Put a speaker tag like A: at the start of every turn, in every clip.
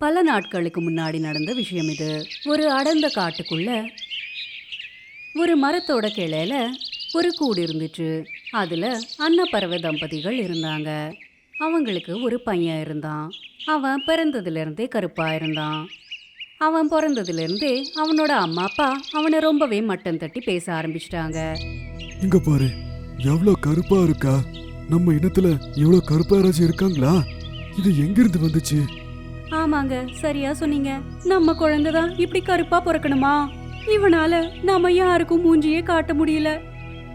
A: பல நாட்களுக்கு முன்னாடி நடந்த விஷயம் இது. ஒரு அடர்ந்த காட்டுக்குள்ள ஒரு மரத்தோட கிளையில ஒரு கூடு இருந்துச்சு. அதுல அன்னப்பறவை தம்பதிகள் இருந்தாங்க. அவங்களுக்கு ஒரு பையன் இருந்தான். அவன் பிறந்ததுல இருந்தே கருப்பா இருந்தான். அவன் பிறந்ததுல இருந்தே அவனோட அம்மா அப்பா அவனை ரொம்பவே மட்டம் தட்டி பேச ஆரம்பிச்சிட்டாங்க.
B: இங்க பாரு, எவ்வளவு கருப்பா இருக்கா. நம்ம இனத்துல எவ்வளவு கருப்பா யாராச்சும் இருக்காங்களா? இது எங்கிருந்து வந்துச்சு?
A: ஆமாங்க, சரியா சொன்னீங்க. நம்ம குழந்தைதான் இப்படி கருப்பா பிறக்கணுமா? இவனால நாம யாருக்கும் மூஞ்சியே காட்ட முடியல.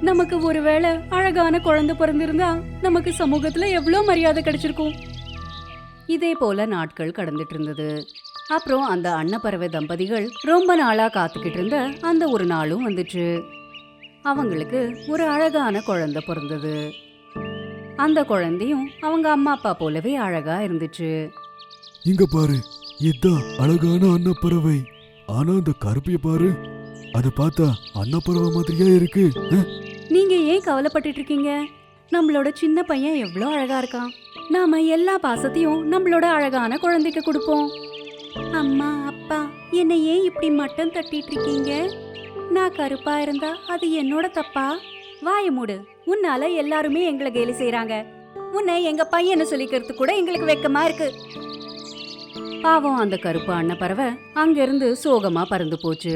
A: நமக்கு ஒருவேளை அழகான குழந்தை பிறந்திருந்தா நமக்கு சமூகத்துல எவ்வளவு மரியாதை கிடைச்சிருக்கும். இதே போல நாட்கள் கடந்துட்டு இருந்தது. அப்புறம் அந்த அன்னப்பறவை தம்பதிகள் ரொம்ப நாளா காத்துக்கிட்டு இருந்த அந்த ஒரு நாளும் வந்துச்சு. அவங்களுக்கு ஒரு அழகான குழந்தை பிறந்தது. அந்த குழந்தையும் அவங்க அம்மா அப்பா போலவே அழகா இருந்துச்சு.
B: இங்க பாரு, இதான் அழகான அன்னப்பறவை. ஆனா அந்த கருப்பிய பாரு, அத பார்த்தா அன்னப்பறவை மாதிரியா இருக்கு.
A: நீங்க ஏன் கவலைப்பட்டுட்டு இருக்கீங்க? நம்மளோட சின்ன பையன் எவ்வளோ அழகா இருக்கான். நாம எல்லா பாசத்தையும் நம்மளோட அழகான குழந்தைக்கு கொடுப்போம். அம்மா அப்பா, என்னை ஏன் இப்படி மட்டம் தட்டிட்டு இருக்கீங்க? நான் கருப்பா இருந்தா அது என்னோட தப்பா? வாய மூடு. உன்னால எல்லாருமே எங்களை கேலி செய்யறாங்க. உன்னை எங்க பையனை சொல்லிக்கிறது கூட எங்களுக்கு வெக்கமா இருக்கு. பாவம் அந்த கருப்பு அன்னப்பறவை அங்கிருந்து சோகமா பறந்து போச்சு.